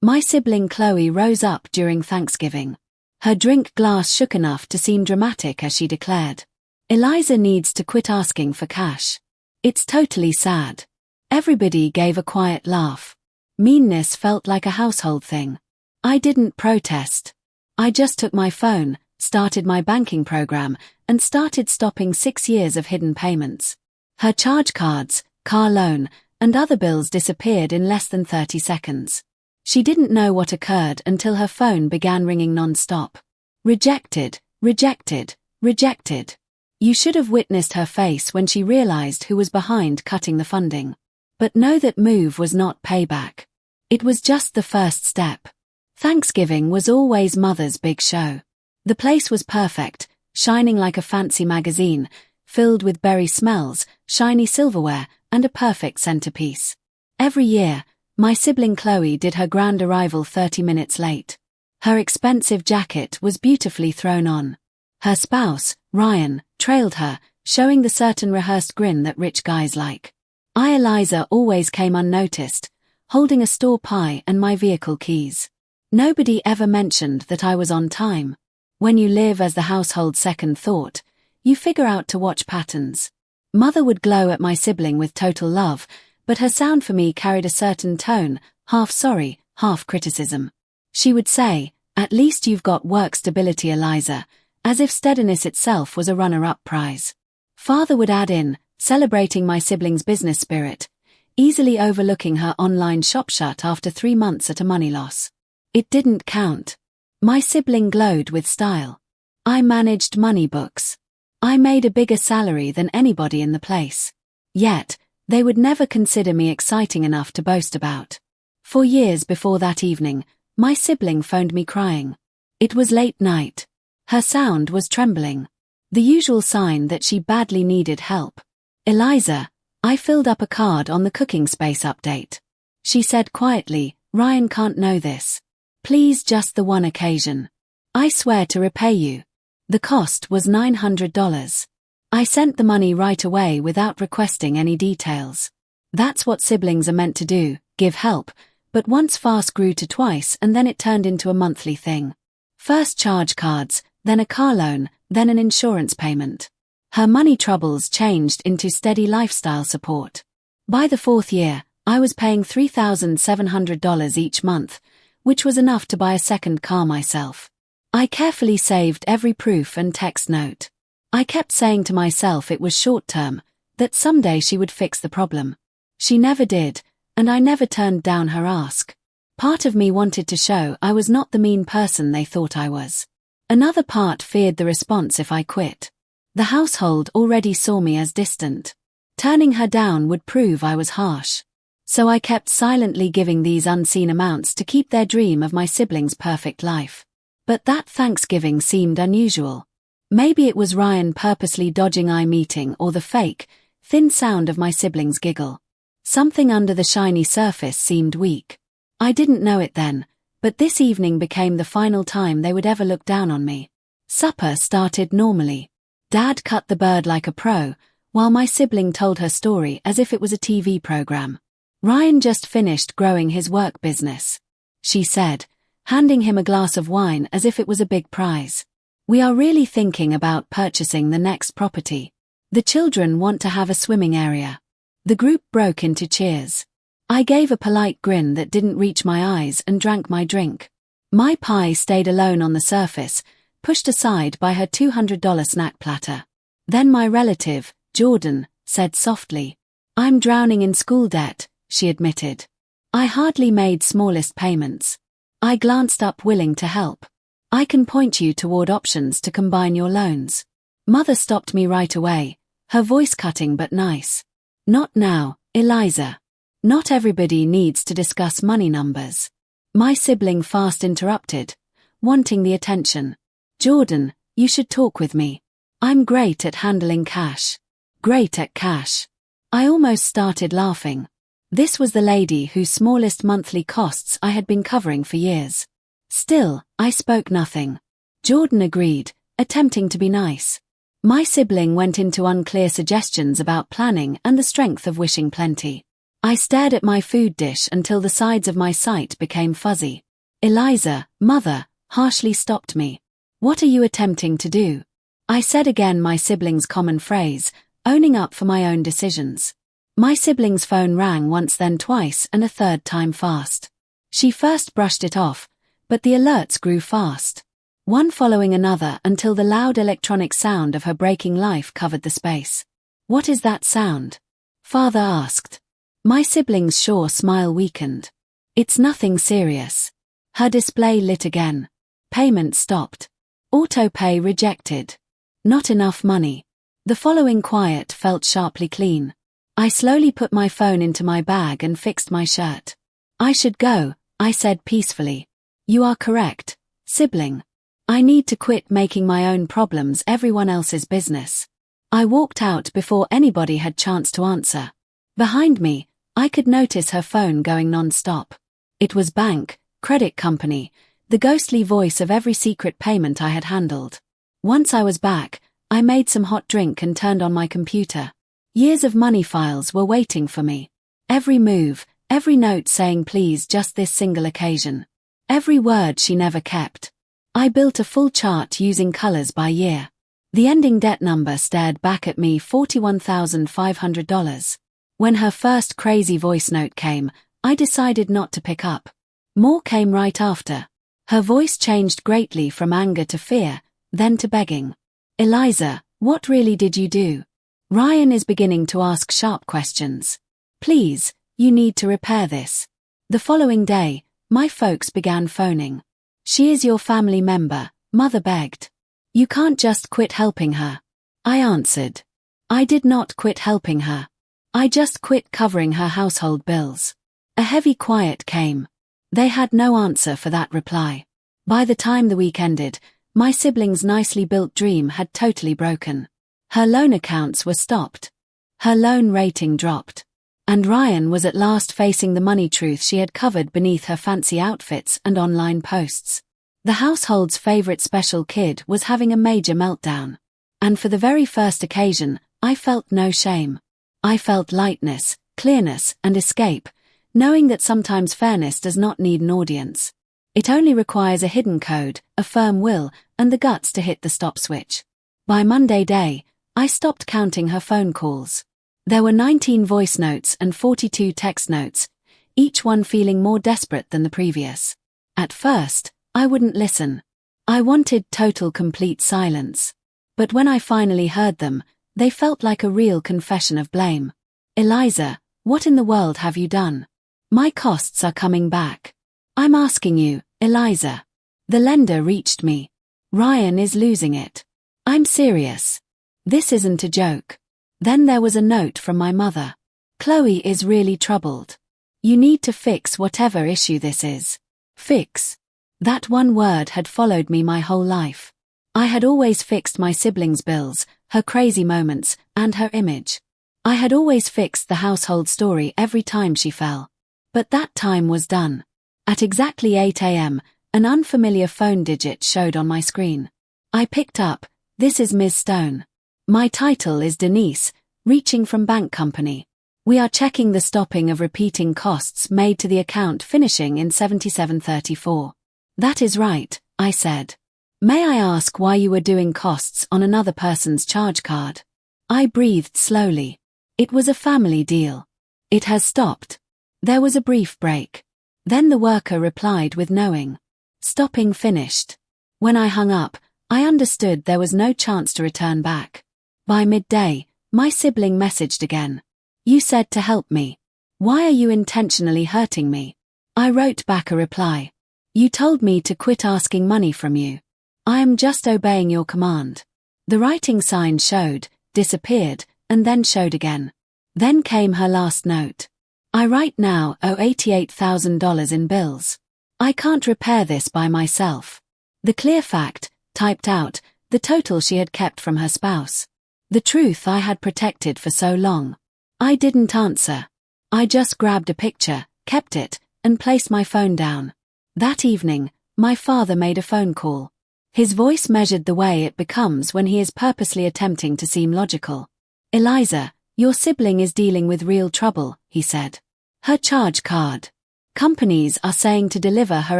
My sibling Chloe rose up during Thanksgiving. Her drink glass shook enough to seem dramatic as she declared, "Eliza needs to quit asking for cash. It's totally sad." Everybody gave a quiet laugh. Meanness felt like a household thing. I didn't protest. I just took my phone, started my banking program, and started stopping 6 years of hidden payments. Her charge cards, car loan, and other bills disappeared in less than 30 seconds. She didn't know what occurred until her phone began ringing non-stop. Rejected, rejected, rejected. You should have witnessed her face when she realized who was behind cutting the funding. But know that move was not payback. It was just the first step. Thanksgiving was always Mother's big show. The place was perfect, shining like a fancy magazine, filled with berry smells, shiny silverware, and a perfect centerpiece. Every year, my sibling Chloe did her grand arrival 30 minutes late. Her expensive jacket was beautifully thrown on. Her spouse, Ryan, trailed her, showing the certain rehearsed grin that rich guys like. Eliza always came unnoticed, holding a store pie and my vehicle keys. Nobody ever mentioned that I was on time. When you live as the household's second thought, you figure out to watch patterns. Mother would glow at my sibling with total love, but her sound for me carried a certain tone, half sorry, half criticism. She would say, "At least you've got work stability, Eliza," as if steadiness itself was a runner-up prize. Father would add in, celebrating my sibling's business spirit, easily overlooking her online shop shut after 3 months at a money loss. It didn't count. My sibling glowed with style. I managed money books. I made a bigger salary than anybody in the place. Yet, they would never consider me exciting enough to boast about. For years before that evening, my sibling phoned me crying. It was late night. Her sound was trembling. The usual sign that she badly needed help. "Eliza, I filled up a card on the cooking space update." She said quietly, "Ryan can't know this. Please, just the one occasion. I swear to repay you." The cost was $900. I sent the money right away without requesting any details. That's what siblings are meant to do, give help, but once fast grew to twice and then it turned into a monthly thing. First charge cards, then a car loan, then an insurance payment. Her money troubles changed into steady lifestyle support. By the 4th year, I was paying $3,700 each month, which was enough to buy a second car myself. I carefully saved every proof and text note. I kept saying to myself it was short-term, that someday she would fix the problem. She never did, and I never turned down her ask. Part of me wanted to show I was not the mean person they thought I was. Another part feared the response if I quit. The household already saw me as distant. Turning her down would prove I was harsh. So I kept silently giving these unseen amounts to keep their dream of my sibling's perfect life. But that Thanksgiving seemed unusual. Maybe it was Ryan purposely dodging eye meeting or the fake, thin sound of my sibling's giggle. Something under the shiny surface seemed weak. I didn't know it then, but this evening became the final time they would ever look down on me. Supper started normally. Dad cut the bird like a pro, while my sibling told her story as if it was a TV program. Ryan just finished growing his work business, she said, handing him a glass of wine as if it was a big prize. "We are really thinking about purchasing the next property. The children want to have a swimming area." The group broke into cheers. I gave a polite grin that didn't reach my eyes and drank my drink. My pie stayed alone on the surface, pushed aside by her $200 snack platter. Then my relative, Jordan, said softly, "I'm drowning in school debt," she admitted. I hardly made smallest payments. I glanced up willing to help. "I can point you toward options to combine your loans." Mother stopped me right away, her voice cutting but nice. "Not now, Eliza. Not everybody needs to discuss money numbers." My sibling fast interrupted, wanting the attention. "Jordan, you should talk with me. I'm great at handling cash. Great at cash." I almost started laughing. This was the lady whose smallest monthly costs I had been covering for years. Still, I spoke nothing. Jordan agreed, attempting to be nice. My sibling went into unclear suggestions about planning and the strength of wishing plenty. I stared at my food dish until the sides of my sight became fuzzy. Eliza, mother, harshly stopped me. What are you attempting to do? I said again my sibling's common phrase, owning up for my own decisions. My sibling's phone rang once, then twice, and a third time fast. She first brushed it off, but the alerts grew fast, one following another until the loud electronic sound of her breaking life covered the space. What is that sound? Father asked. My sibling's sure smile weakened. It's nothing serious. Her display lit again. Payment stopped. Autopay rejected. Not enough money. The following quiet felt sharply clean. I slowly put my phone into my bag and fixed my shirt. I should go, I said peacefully. You are correct, sibling. I need to quit making my own problems everyone else's business. I walked out before anybody had chance to answer. Behind me, I could notice her phone going non-stop. It was bank, credit company, the ghostly voice of every secret payment I had handled. Once I was back, I made some hot drink and turned on my computer. Years of money files were waiting for me. Every move, every note saying please just this single occasion. Every word she never kept. I built a full chart using colors by year. The ending debt number stared back at me, $41,500. When her first crazy voice note came, I decided not to pick up. More came right after. Her voice changed greatly from anger to fear, then to begging. Eliza, what really did you do? Ryan is beginning to ask sharp questions. Please, you need to repair this. The following day, my folks began phoning. She is your family member, mother begged. You can't just quit helping her. I answered. I did not quit helping her. I just quit covering her household bills. A heavy quiet came. They had no answer for that reply. By the time the week ended, my sibling's nicely built dream had totally broken. Her loan accounts were stopped. Her loan rating dropped. And Ryan was at last facing the money truth she had covered beneath her fancy outfits and online posts. The household's favorite special kid was having a major meltdown. And for the very first occasion, I felt no shame. I felt lightness, clearness, and escape, knowing that sometimes fairness does not need an audience. It only requires a hidden code, a firm will, and the guts to hit the stop switch. By Monday day, I stopped counting her phone calls. There were 19 voice notes and 42 text notes, each one feeling more desperate than the previous. At first, I wouldn't listen. I wanted total complete silence. But when I finally heard them, they felt like a real confession of blame. Eliza, what in the world have you done? My costs are coming back. I'm asking you, Eliza. The lender reached me. Ryan is losing it. I'm serious. This isn't a joke. Then there was a note from my mother. Chloe is really troubled. You need to fix whatever issue this is. Fix. That one word had followed me my whole life. I had always fixed my siblings' bills, her crazy moments, and her image. I had always fixed the household story every time she fell. But that time was done. At exactly 8 a.m., an unfamiliar phone digit showed on my screen. I picked up. This is Ms. Stone. My title is Denise, reaching from bank company. We are checking the stopping of repeating costs made to the account finishing in 7734. That is right, I said. May I ask why you were doing costs on another person's charge card? I breathed slowly. It was a family deal. It has stopped. There was a brief break. Then the worker replied with knowing. Stopping finished. When I hung up, I understood there was no chance to return back. By midday, my sibling messaged again. You said to help me. Why are you intentionally hurting me? I wrote back a reply. You told me to quit asking money from you. I am just obeying your command. The writing sign showed, disappeared, and then showed again. Then came her last note. I right now owe $88,000 in bills. I can't repair this by myself. The clear fact, typed out, the total she had kept from her spouse. The truth I had protected for so long. I didn't answer. I just grabbed a picture, kept it, and placed my phone down. That evening, my father made a phone call. His voice measured the way it becomes when he is purposely attempting to seem logical. Eliza, your sibling is dealing with real trouble, he said. Her charge card. Companies are saying to deliver her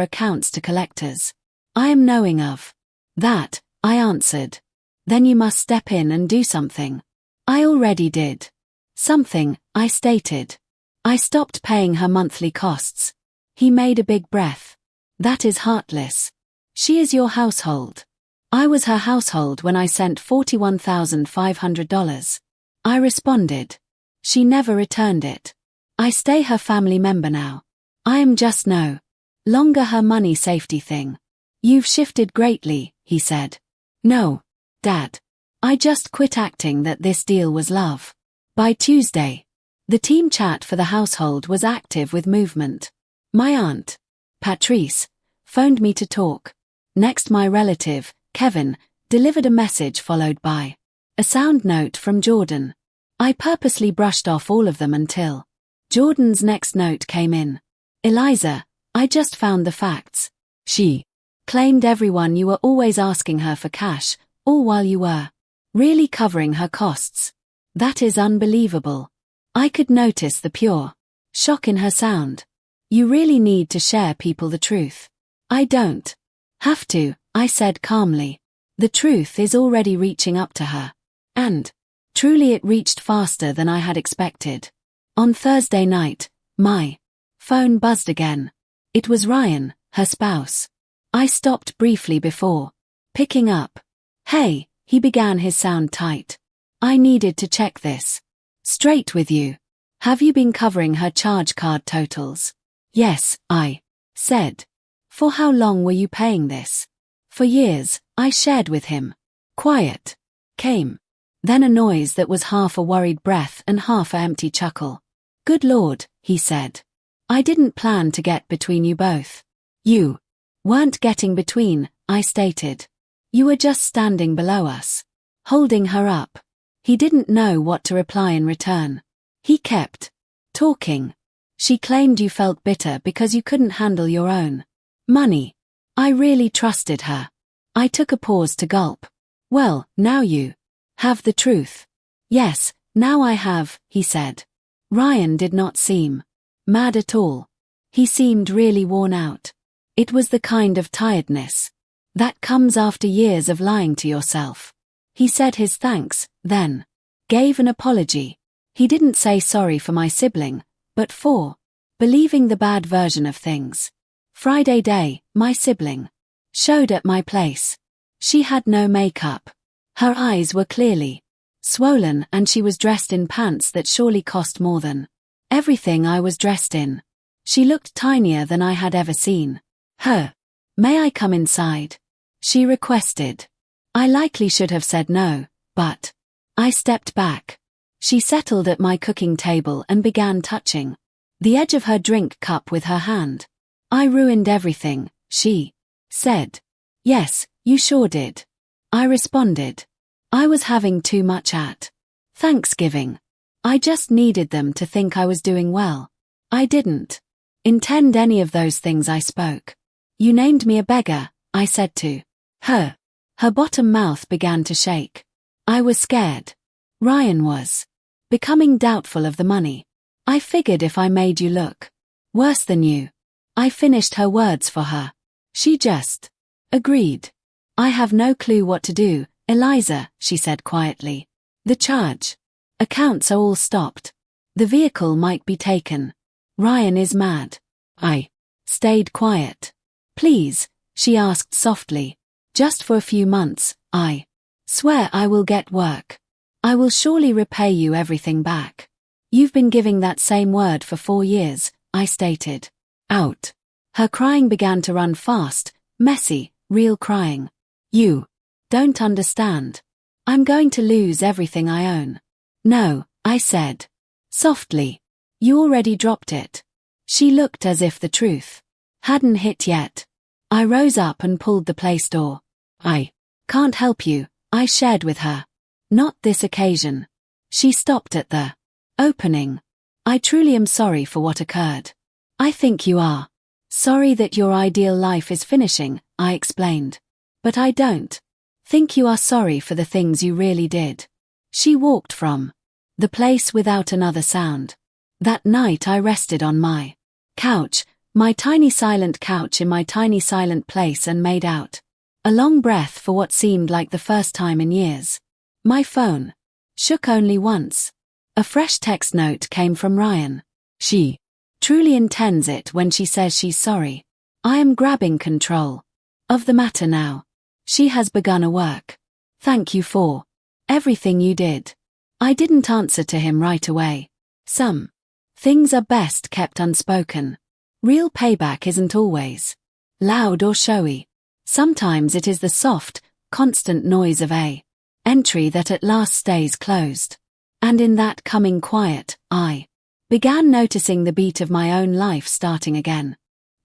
accounts to collectors. I am knowing of that, I answered. Then you must step in and do something. I already did. Something, I stated. I stopped paying her monthly costs. He made a big breath. That is heartless. She is your household. I was her household when I sent $41,500. I responded. She never returned it. I stay her family member now. I am just no longer her money safety thing. You've shifted greatly, he said. No, Dad. I just quit acting that this deal was love. By Tuesday, the team chat for the household was active with movement. My aunt, Patrice, phoned me to talk. Next, my relative, Kevin, delivered a message followed by a sound note from Jordan. I purposely brushed off all of them until Jordan's next note came in. Eliza, I just found the facts. She claimed everyone you were always asking her for cash, all while you were really covering her costs. That is unbelievable. I could notice the pure shock in her sound. You really need to share people the truth. I don't have to, I said calmly. The truth is already reaching up to her. And truly it reached faster than I had expected. On Thursday night, my phone buzzed again. It was Ryan, her spouse. I stopped briefly before picking up. Hey, he began, his sound tight. I needed to check this straight with you. Have you been covering her charge card totals? Yes, I said. For how long were you paying this? For years, I shared with him. Quiet came. Then a noise that was half a worried breath and half an empty chuckle. Good Lord, he said. I didn't plan to get between you both. You weren't getting between, I stated. You were just standing below us, holding her up. He didn't know what to reply in return. He kept talking. She claimed you felt bitter because you couldn't handle your own money. I really trusted her. I took a pause to gulp. Well, now you have the truth. Yes, now I have, he said. Ryan did not seem mad at all. He seemed really worn out. It was the kind of tiredness that comes after years of lying to yourself. He said his thanks, then gave an apology. He didn't say sorry for my sibling, but for believing the bad version of things. Friday day, my sibling showed at my place. She had no makeup. Her eyes were clearly swollen and she was dressed in pants that surely cost more than everything I was dressed in. She looked tinier than I had ever seen her. May I come inside? She requested. I likely should have said no, but I stepped back. She settled at my cooking table and began touching the edge of her drink cup with her hand. I ruined everything, she said. Yes, you sure did. I responded. I was having too much at Thanksgiving. I just needed them to think I was doing well. I didn't intend any of those things I spoke. You named me a beggar, I said to her. Her bottom mouth began to shake. I was scared. Ryan was becoming doubtful of the money. I figured if I made you look worse than you. I finished her words for her. She just agreed. I have no clue what to do, Eliza, she said quietly. The charge accounts are all stopped. The vehicle might be taken. Ryan is mad. I stayed quiet. Please, she asked softly. Just for a few months, I swear I will get work. I will surely repay you everything back. You've been giving that same word for 4 years, I stated. Out. Her crying began to run fast, messy, real crying. You don't understand. I'm going to lose everything I own. No, I said. Softly. You already dropped it. She looked as if the truth hadn't hit yet. I rose up and pulled the place door. I can't help you, I shared with her. Not this occasion. She stopped at the opening. I truly am sorry for what occurred. I think you are sorry that your ideal life is finishing, I explained. But I don't think you are sorry for the things you really did. She walked from the place without another sound. That night I rested on my couch, my tiny silent couch in my tiny silent place, and made out a long breath for what seemed like the first time in years. My phone shook only once. A fresh text note came from Ryan. She truly intends it when she says she's sorry. I am grabbing control of the matter now. She has begun a work. Thank you for everything you did. I didn't answer to him right away. Some things are best kept unspoken. Real payback isn't always loud or showy. Sometimes it is the soft, constant noise of a entry that at last stays closed. And in that coming quiet, I began noticing the beat of my own life starting again.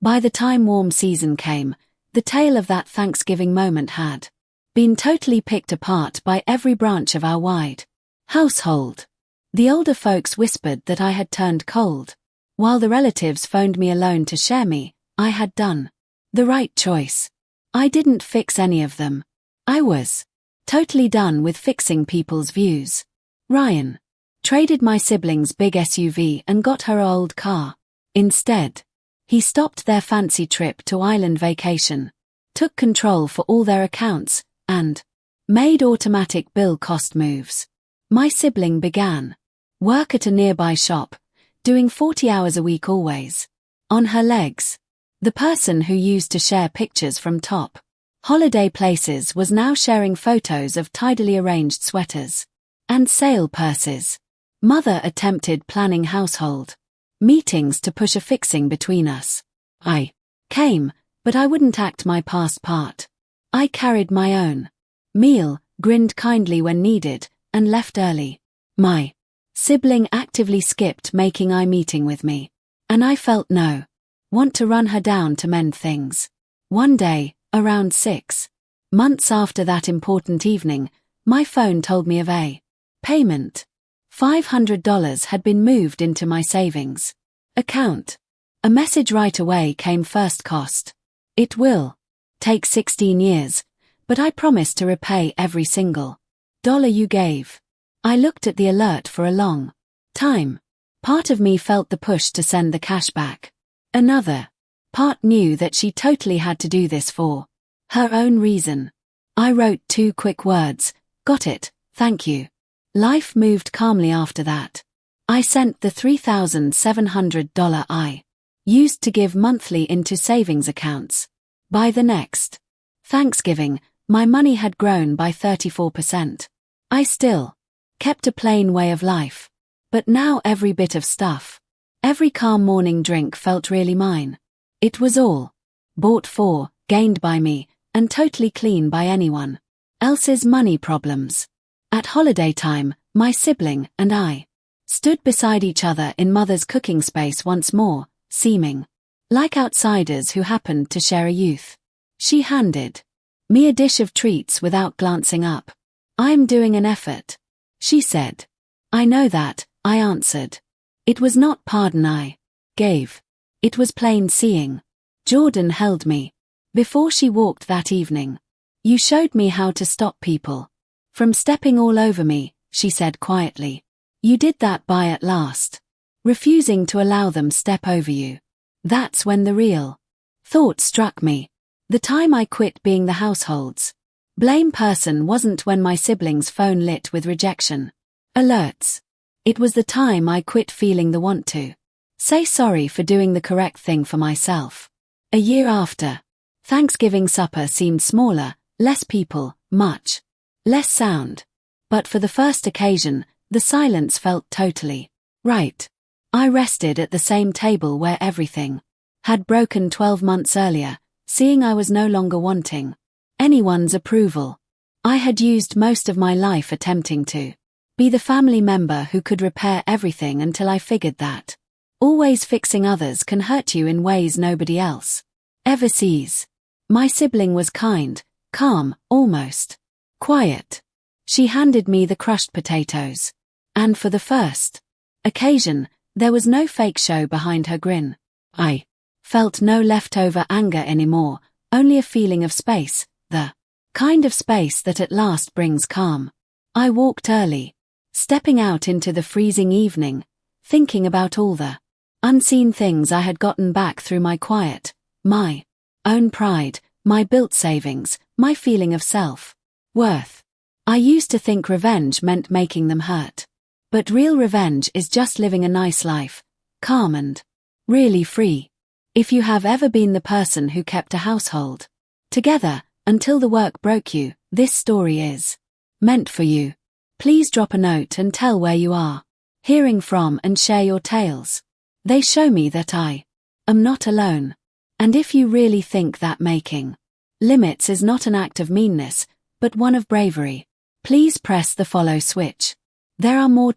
By the time warm season came, the tale of that Thanksgiving moment had been totally picked apart by every branch of our wide household. The older folks whispered that I had turned cold, while the relatives phoned me alone to share me. I had done the right choice. I didn't fix any of them. I was totally done with fixing people's views. Ryan traded my siblings' big SUV and got her old car. Instead, he stopped their fancy trip to island vacation, took control for all their accounts, and made automatic bill cost moves. My sibling began work at a nearby shop, doing 40 hours a week always on her legs. The person who used to share pictures from top holiday places was now sharing photos of tidily arranged sweaters and sale purses. Mother attempted planning household meetings to push a fixing between us. I came, but I wouldn't act my past part. I carried my own meal, grinned kindly when needed, and left early. My sibling actively skipped making eye meeting with me, and I felt no want to run her down to mend things. One day, around 6 months after that important evening, my phone told me of a payment. $500 had been moved into my savings account. A message right away came: first cost. It will take 16 years, but I promise to repay every single dollar you gave. I looked at the alert for a long time. Part of me felt the push to send the cash back. Another part knew that she totally had to do this for her own reason. I wrote 2 quick words: got it, thank you. Life moved calmly after that. I sent the $3,700 I used to give monthly into savings accounts. By the next Thanksgiving, my money had grown by 34%. I still kept a plain way of life, but now every bit of stuff, every calm morning drink felt really mine. It was all bought for, gained by me, and totally clean by anyone else's money problems. At holiday time, my sibling and I stood beside each other in Mother's cooking space once more, seeming like outsiders who happened to share a youth. She handed me a dish of treats without glancing up. "I'm doing an effort," she said. "I know that," I answered. It was not pardon I gave. It was plain seeing. Jordan held me before she walked that evening. "You showed me how to stop people from stepping all over me," she said quietly. "You did that by at last refusing to allow them step over you." That's when the real thought struck me. The time I quit being the household's blame person wasn't when my sibling's phone lit with rejection alerts. It was the time I quit feeling the want to say sorry for doing the correct thing for myself. A year after, Thanksgiving supper seemed smaller, less people, much less sound. But for the first occasion, the silence felt totally right. I rested at the same table where everything had broken 12 months earlier, seeing I was no longer wanting anyone's approval. I had used most of my life attempting to be the family member who could repair everything until I figured that always fixing others can hurt you in ways nobody else ever sees. My sibling was kind, calm, almost quiet. She handed me the crushed potatoes, and for the first occasion, there was no fake show behind her grin. I felt no leftover anger anymore, only a feeling of space, the kind of space that at last brings calm. I walked early, stepping out into the freezing evening, thinking about all the unseen things I had gotten back through my quiet, my own pride, my built savings, my feeling of self-worth. I used to think revenge meant making them hurt. But real revenge is just living a nice life, calm and really free. If you have ever been the person who kept a household together until the work broke you, this story is meant for you. Please drop a note and tell where you are hearing from and share your tales. They show me that I am not alone. And if you really think that making limits is not an act of meanness, but one of bravery, please press the follow switch. There are more